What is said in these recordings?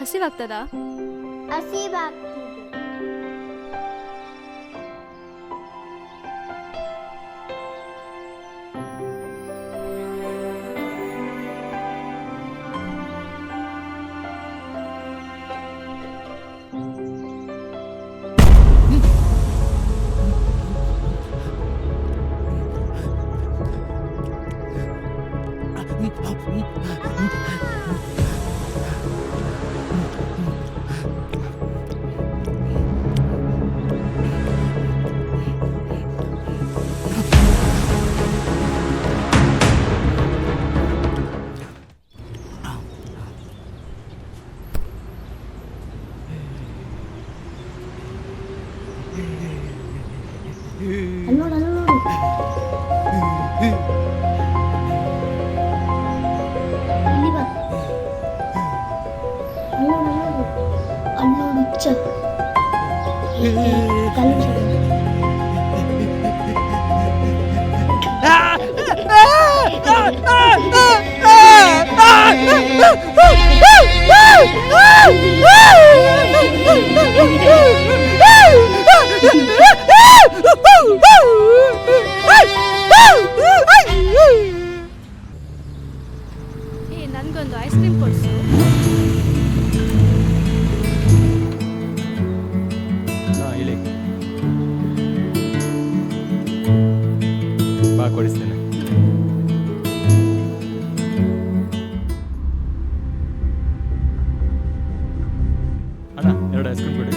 ಹಸಿವಾಗ್ತದಾ? ಹಸಿವಾಗ್ತಿದೆ. ಅಲ್ಲೋಡು ಅಲ್ಲೋಡು, ಇಲ್ಲಿ ಬಾ. ಅಲ್ಲೋಡು ಅಲ್ಲೋಡು ಅಲ್ಲೋಡು ಉಚ್ಚ ಕಲ್ಲು ನನಗೊಂದು ಐಸ್ ಕ್ರೀಮ್ ಕೊಡಿಸು. ಹೇಳಿ ಬಾ ಕೊಡಿಸ್ತೇನೆ. ಅಣ್ಣ 2 ಐಸ್ ಕ್ರೀಮ್ ಕೊಡಿ.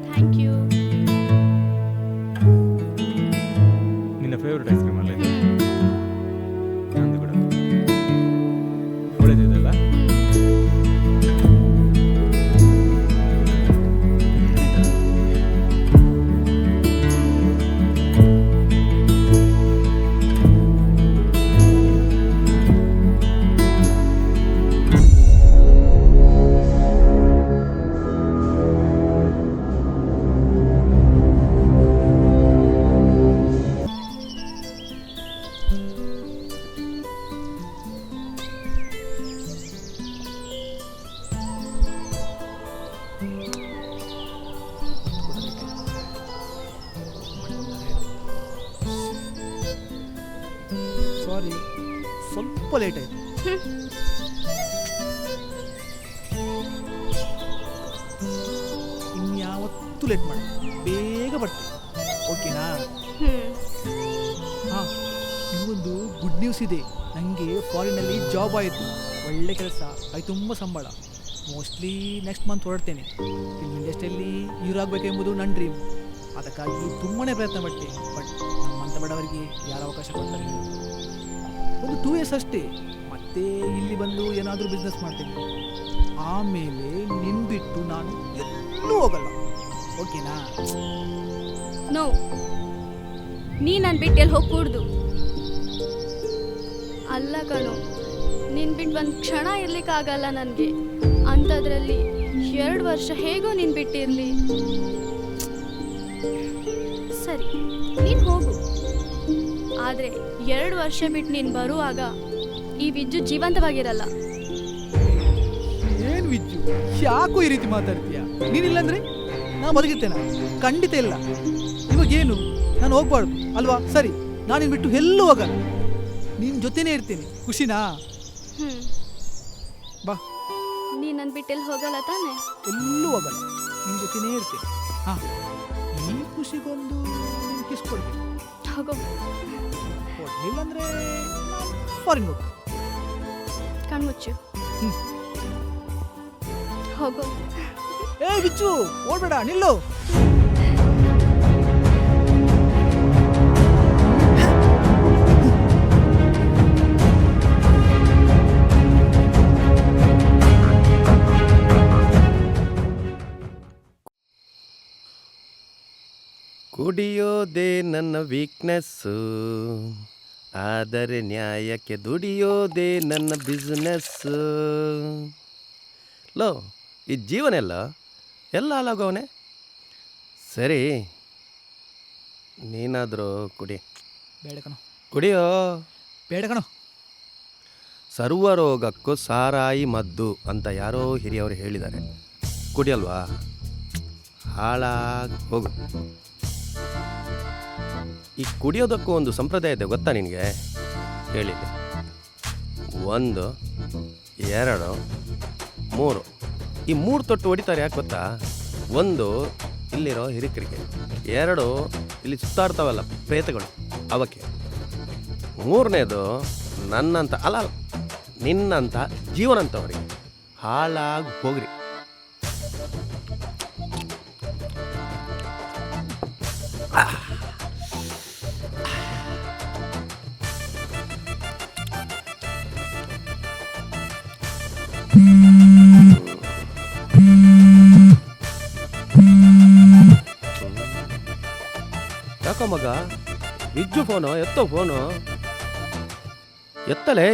Thank you. ನಿನ್ನ ಫೇವ್ರೆಟ್ ಐಸ್ ಕ್ರೀಮ್ ಅಲ್ಲ ಇದು? ನಂದು ಕೂಡ ಒಳ್ಳೆದಿದೆಲ್ಲ. ಸಾರಿ, ಸ್ವಲ್ಪ ಲೇಟ್ ಆಯಿತು. ಇನ್ಯಾವತ್ತೂ ಲೇಟ್ ಮಾಡಿ, ಬೇಗ ಬರ್ತೀನಿ. ಓಕೆನಾ? ಹಾಂ, ನಿಮಗೊಂದು ಗುಡ್ ನ್ಯೂಸ್ ಇದೆ. ನನಗೆ ಫಾರಿನಲ್ಲಿ ಜಾಬ್ ಆಯಿತು. ಒಳ್ಳೆ ಕೆಲಸ, ಅದು ತುಂಬ ಸಂಬಳ. ಮೋಸ್ಟ್ಲಿ ನೆಕ್ಸ್ಟ್ ಮಂತ್ ಹೊರಡ್ತೇನೆ. ಫಿಲ್ಮ್ ಇಂಡಸ್ಟ್ರಿಯಲ್ಲಿ ಹೀರೋ ಆಗಬೇಕೆಂಬುದು ನನ್ನ ಡ್ರೀಮ್. ಅದಕ್ಕಾಗಿ ತುಂಬಾ ಪ್ರಯತ್ನ ಪಟ್ಟೆ. ಬಟ್ ನಮ್ಮಂಥ ಬಡವರಿಗೆ ಯಾರು ಅವಕಾಶ ಕೊಡ್ತಾರೆ? ಒಂದು 2 years ಅಷ್ಟೇ, ಮತ್ತೆ ಇಲ್ಲಿ ಬಂದು ಏನಾದರೂ ಬಿಸ್ನೆಸ್ ಮಾಡ್ತೇನೆ. ಆಮೇಲೆ ನಿನ್ನ ಬಿಟ್ಟು ನಾನು ಎಲ್ಲೂ ಹೋಗಲ್ಲ. ಓಕೆನಾ? ನೋ, ನೀ ನಾನು ಬಿಟ್ಟು ಎಲ್ಲಿ ಹೋಗ್ಕೂಡ್ದು. ಅಲ್ಲ ಕಣೋ, ನಿನ್ ಬಿಟ್ಟು ಒಂದು ಕ್ಷಣ ಇರ್ಲಿಕ್ಕಾಗಲ್ಲ ನನಗೆ. ಅಂಥದ್ರಲ್ಲಿ 2 ವರ್ಷ ಹೇಗೋ ನೀನು ಬಿಟ್ಟಿರಲಿ. ಸರಿ, ನೀನು ಹೋಗು. ಆದರೆ 2 ವರ್ಷ ಬಿಟ್ಟು ನೀನು ಬರುವಾಗ ಈ ವಿಜ್ಜು ಜೀವಂತವಾಗಿರಲ್ಲ. ಏನು ವಿಜ್ಜು, ಯಾಕೋ ಈ ರೀತಿ ಮಾತಾಡ್ತೀಯ? ನೀನಿಲ್ಲಾಂದ್ರೆ ನಾ ಬದುಕಿರ್ತೇನೆ? ಖಂಡಿತ ಇಲ್ಲ. ಇವಾಗೇನು, ನಾನು ಹೋಗ್ಬಾರ್ದು ಅಲ್ವಾ? ಸರಿ, ನಾನು ನಿನ್ನ ಬಿಟ್ಟು ಎಲ್ಲೂ ಹೋಗಲ್ಲ. ನಿನ್ನ ಜೊತೆನೇ ಇರ್ತೀನಿ. ಖುಷಿನಾ? ಬಾ. ನೀ ನನ್ನ ಬಿಟ್ಟು ಎಲ್ಲಿ ಹೋಗಲ್ಲ ತಾನೆ? ಎಲ್ಲೂ ಹೋಗಲ್ಲ, ನಿನ್ನ ಜೊತೆನೇ ಇರ್ತೀನಿ. ಹಾಂ, ಈ ಖುಷಿಗೊಂದು ನೀನು ಕಿಸ್ ಕೊಡ್ತೀನಿ. ಹೋಗೋ. ಕೊಡ್ಲಿಲ್ಲಂದ್ರೆ ಫಾರಿನ್ ಹೋಗ್ತೀನಿ. ಕಣ್ಮುಚ್ಚು. ಹೋಗೋ. ಏ ವಿಚ್ಚು, ಓಡ್ಬೇಡ, ನಿಲ್ಲು. ಕುಡಿಯೋದೇ ನನ್ನ ವೀಕ್ನೆಸ್ಸು, ಆದರೆ ನ್ಯಾಯಕ್ಕೆ ದುಡಿಯೋದೇ ನನ್ನ ಬಿಸ್ನೆಸ್ಸು. ಲೋ, ಈ ಜೀವನ ಎಲ್ಲ ಹಾಳಾಗವನೆ. ಸರಿ, ನೀನಾದರೂ ಕುಡಿ. ಬೇಡ ಕಣೋ. ಕುಡಿಯೋ. ಬೇಡ ಕಣೋ. ಸರ್ವರೋಗಕ್ಕೂ ಸಾರಾಯಿ ಮದ್ದು ಅಂತ ಯಾರೋ ಹಿರಿಯವರು ಹೇಳಿದ್ದಾರೆ. ಕುಡಿಯಲ್ವಾ? ಹಾಳಾಗಿ ಹೋಗು. ಈ ಕುಡಿಯೋದಕ್ಕೂ ಒಂದು ಸಂಪ್ರದಾಯ ಇದೆ, ಗೊತ್ತಾ ನಿನಗೆ? ಹೇಳಿದೆ. 1 2 3 ಈ 3 ತೊಟ್ಟು ಹೊಡಿತಾರೆ. ಯಾಕೆ ಗೊತ್ತಾ? 1 ಇಲ್ಲಿರೋ ಹಿರಿಕರಿಗೆ, 2 ಇಲ್ಲಿ ಸುತ್ತಾಡ್ತಾವಲ್ಲ ಪ್ರೇತಗಳು ಅವಕ್ಕೆ, 3ನೇದು ನನ್ನಂತ ಅಲ್ಲ ನಿನ್ನಂತ ಜೀವನಂತವ್ರಿಗೆ. ಹಾಳಾಗಿ ಹೋಗ್ರಿ. ಯಾಕೋ ಮಗ ವಿಜ್ಜು ಫೋನು ಎತ್ತೋ, ಫೋನು ಎತ್ತಲೇ.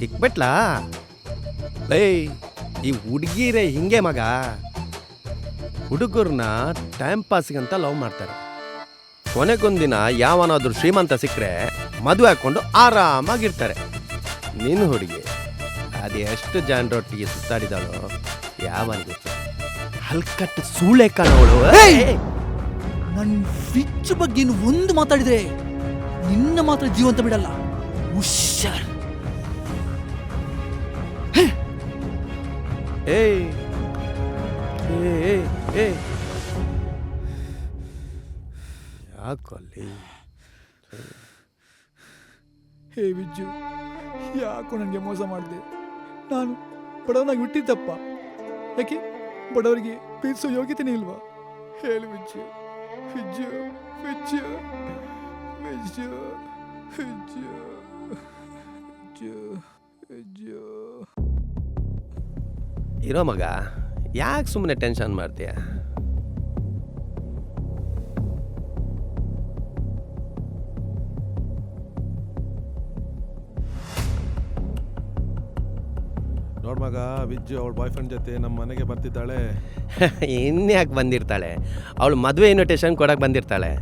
ಇಕ್ಬಿಟ್ಲಾ? ಏಯ್, ಈ ಹುಡುಗಿರೇ ಹಿಂಗೆ ಮಗ. ಹುಡುಗರನ್ನ ಟೈಮ್ ಪಾಸ್ಗಂತ ಲವ್ ಮಾಡ್ತಾರೆ. ಕೊನೆಗೊಂದಿನ ಯಾವನಾದ್ರೂ ಶ್ರೀಮಂತ ಸಿಕ್ಕರೆ ಮದುವೆ ಹಾಕೊಂಡು ಆರಾಮಾಗಿರ್ತಾರೆ. ನಿನ್ನ ಹುಡುಗಿ ಅದು ಎಷ್ಟು ಜನರೊಟ್ಟಿಗೆ ಸುತ್ತಾಡಿದಾಳೋ ಯಾವನಿಗೆ ಗೊತ್ತು. ಹಲ್ಕಟ್ಟು ಸೂಳೆ ಕಾಣವಳು. ನನ್ನ ವಿಚ್ ಬಗ್ಗೆ ಇನ್ನು ಒಂದು ಮಾತಾಡಿದ್ರೆ ನಿನ್ನ ಮಾತ್ರ ಜೀವಂತ ಬಿಡಲ್ಲ. ಹುಷಾರ್. ಏಯ್ ಯಾಕೋ ಅಲ್ಲಿ? ಹೇ ವಿಜ್ಜು, ಯಾಕೋ ನನಗೆ ಮೋಸ ಮಾಡಿದೆ. ನಾನು ಬಡವನಾಗಿ ಹುಟ್ಟಿದ್ದಪ್ಪ. ಯಾಕೆ ಬಡವರಿಗೆ ಪ್ರೀತಿಸೋ ಯೋಗ್ಯತೆನೇ ಇಲ್ವಾ? ಹೇಳು ವಿಜ್ಜು. ವಿಜ್ಜು ವಿಜ್ಜು ವಿಜ್ಜು ವಿಜ್ಜು ವಿಜ್ಜು ವಿಜ್ಜು. ಇರೋ ಮಗ, ಯಾಕೆ ಸುಮ್ಮನೆ ಟೆನ್ಷನ್ ಮಾಡ್ತೀಯ? ನೋಡ್ ಮಗ, ವಿಜ್ಜು ಅವಳ ಬಾಯ್ ಫ್ರೆಂಡ್ ಜೊತೆ ನಮ್ಮ ಮನೆಗೆ ಬರ್ತಿದ್ದಾಳೆ. ಇನ್ಯಾಕೆ ಬಂದಿರ್ತಾಳೆ? ಅವಳು ಮದುವೆ ಇನ್ವಿಟೇಷನ್ ಕೊಡಕ್ಕೆ ಬಂದಿರ್ತಾಳೆ.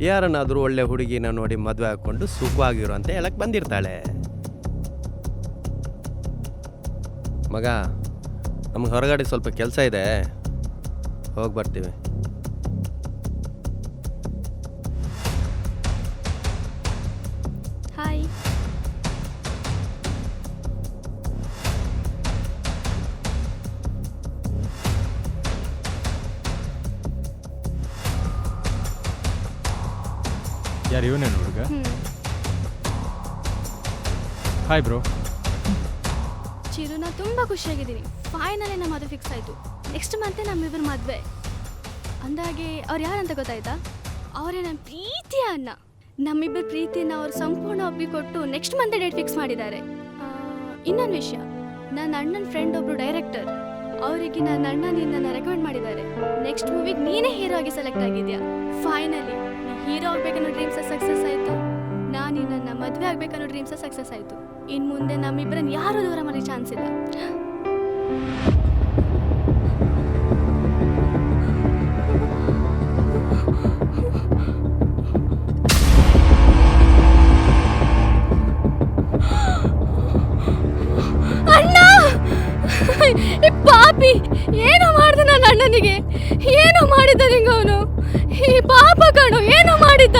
ಯಾರನ್ನಾದರೂ ಒಳ್ಳೆ ಹುಡುಗಿನ ನೋಡಿ ಮದುವೆ ಹಾಕ್ಕೊಂಡು ಸುಖವಾಗಿರು ಅಂತ ಹೇಳಕ್ಕೆ ಬಂದಿರ್ತಾಳೆ. ಮಗ, ನಮ್ಗೆ ಹೊರಗಡೆ ಸ್ವಲ್ಪ ಕೆಲಸ ಇದೆ, ಹೋಗಿ ಬರ್ತೀವಿ. ಹಾಯ್. ಯಾರು ಇವನೇನು ಹುಡುಗ? Hi bro. ಚಿರು, ನಾ ತುಂಬ ಖುಷಿಯಾಗಿದ್ದೀನಿ. ಫೈನಲಿ ನಮ್ಮ ಮದುವೆ ಫಿಕ್ಸ್ ಆಯಿತು. ನೆಕ್ಸ್ಟ್ ಮಂತೆ ನಮ್ಮಿಬ್ಬರು ಮದುವೆ. ಅಂದಾಗೆ ಅವ್ರು ಯಾರಂತ ಗೊತ್ತಾಯ್ತಾ? ಅವರೇ ನನ್ನ ಪ್ರೀತಿಯ ಅಣ್ಣ. ನಮ್ಮಿಬ್ಬರ ಪ್ರೀತಿಯನ್ನು ಅವ್ರು ಸಂಪೂರ್ಣ ಒಪ್ಪಿಕೊಟ್ಟು ನೆಕ್ಸ್ಟ್ ಮಂತೆ ಡೇಟ್ ಫಿಕ್ಸ್ ಮಾಡಿದ್ದಾರೆ. ಇನ್ನೊಂದು ವಿಷಯ, ನನ್ನ ಅಣ್ಣನ ಫ್ರೆಂಡ್ ಒಬ್ಬರು ಡೈರೆಕ್ಟರ್, ಅವರಿಗೆ ನನ್ನ ಅಣ್ಣ ನಿನ್ನನ್ನು ರೆಕಮೆಂಡ್ ಮಾಡಿದ್ದಾರೆ. ನೆಕ್ಸ್ಟ್ ಮೂವಿಗೆ ನೀನೇ ಹೀರೋ ಆಗಿ ಸೆಲೆಕ್ಟ್ ಆಗಿದ್ಯಾ. ಫೈನಲಿ ನೀ ಹೀರೋ ಆಗ್ಬೇಕನ್ನೋ ಡ್ರೀಮ್ಸ ಸಕ್ಸಸ್ ಆಯಿತು. ನಾನು ನಿನ್ನನ್ನು ಮದುವೆ ಆಗ್ಬೇಕನ್ನೋ ಡ್ರೀಮ್ಸ ಸಕ್ಸಸ್ ಆಯಿತು. ಇನ್ನು ಮುಂದೆ ನಮ್ಮಿಬ್ಬರನ್ನು ಯಾರೂ ದೂರ ಮಾಡೋ ಚಾನ್ಸ್ ಇಲ್ಲ. ಅಣ್ಣ, ಈ ಪಾಪಿ ಏನೋ ಮಾಡಿದ ನನ್ನ ಅಣ್ಣನಿಗೆ. ಏನೋ ಮಾಡಿದ್ದ ನಿಂಗೆ ಅವನು. ಈ ಪಾಪ ಕಣು, ಏನೋ ಮಾಡಿದ್ದ.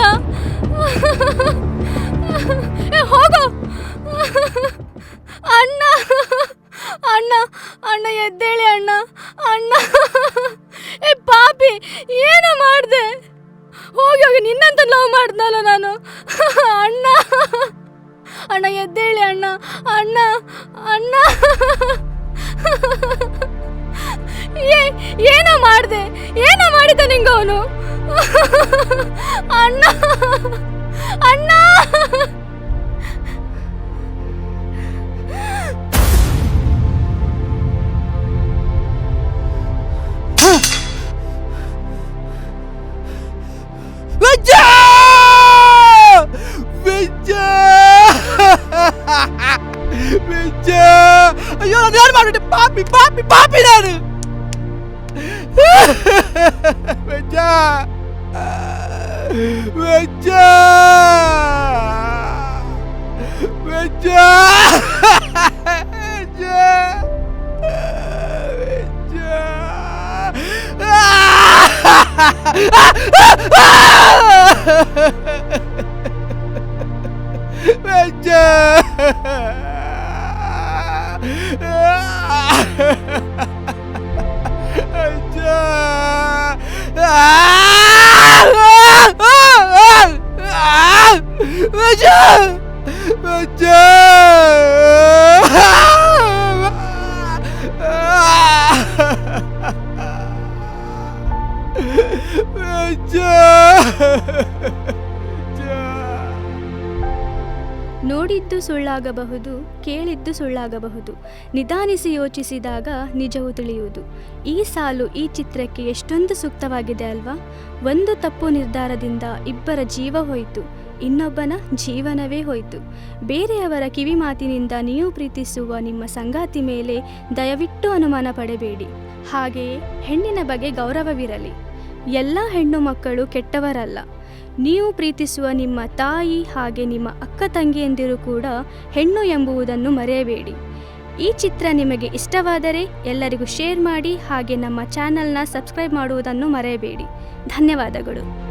ಹೋಗೋ ಅಣ್ಣ. ಅಣ್ಣ ಅಣ್ಣ ಎದ್ದೇಳಿ ಅಣ್ಣ. ಅಣ್ಣ, ಏ ಪಾಪಿ ಏನೋ ಮಾಡಿದೆ. ಹೋಗಿ ಹೋಗಿ ನಿನ್ನಂತ ಲವ್ ಮಾಡ್ದಲ್ಲ ನಾನು. ಅಣ್ಣ ಅಣ್ಣ ಎದ್ದೇಳಿ ಅಣ್ಣ. ಅಣ್ಣ ಅಣ್ಣ ಏನೋ ಮಾಡಿದೆ. ಏನೋ ಮಾಡಿದ್ದ ನಿಂಗೆ ಅವನು. ಅಣ್ಣ ಅಣ್ಣ. ಅಯ್ಯೋ, ನಾನು ಯಾರು ಮಾಡ್ಬಿಟ್ಟೆ? ಪಾಪಿ ಪಾಪಿ ಪಾಪಿ ನಾನು. ವೆಜ್ಜ ವೆಜ್ಜ ವೆಜ್ಜ ನೋಡಿದ್ದು ಸುಳ್ಳಾಗಬಹುದು, ಕೇಳಿದ್ದು ಸುಳ್ಳಾಗಬಹುದು. ನಿಧಾನಿಸಿ ಯೋಚಿಸಿದಾಗ ನಿಜವು ತಿಳಿಯುವುದು. ಈ ಸಾಲು ಈ ಚಿತ್ರಕ್ಕೆ ಎಷ್ಟೊಂದು ಸೂಕ್ತವಾಗಿದೆ ಅಲ್ವಾ? ಒಂದು ತಪ್ಪು ನಿರ್ಧಾರದಿಂದ ಇಬ್ಬರ ಜೀವ ಹೋಯಿತು, ಇನ್ನೊಬ್ಬನ ಜೀವನವೇ ಹೋಯಿತು. ಬೇರೆಯವರ ಕಿವಿ ಮಾತಿನಿಂದ ನೀವು ಪ್ರೀತಿಸುವ ನಿಮ್ಮ ಸಂಗಾತಿ ಮೇಲೆ ದಯವಿಟ್ಟು ಅನುಮಾನ ಪಡಬೇಡಿ. ಹಾಗೆಯೇ ಹೆಣ್ಣಿನ ಬಗ್ಗೆ ಗೌರವವಿರಲಿ. ಎಲ್ಲ ಹೆಣ್ಣು ಮಕ್ಕಳು ಕೆಟ್ಟವರಲ್ಲ. ನೀವು ಪ್ರೀತಿಸುವ ನಿಮ್ಮ ತಾಯಿ ಹಾಗೆ ನಿಮ್ಮ ಅಕ್ಕ ತಂಗಿಯಂದಿರು ಕೂಡ ಹೆಣ್ಣು ಎಂಬುದನ್ನು ಮರೆಯಬೇಡಿ. ಈ ಚಿತ್ರ ನಿಮಗೆ ಇಷ್ಟವಾದರೆ ಎಲ್ಲರಿಗೂ ಶೇರ್ ಮಾಡಿ, ಹಾಗೆ ನಮ್ಮ ಚಾನಲ್ನ ಸಬ್ಸ್ಕ್ರೈಬ್ ಮಾಡುವುದನ್ನು ಮರೆಯಬೇಡಿ. ಧನ್ಯವಾದಗಳು.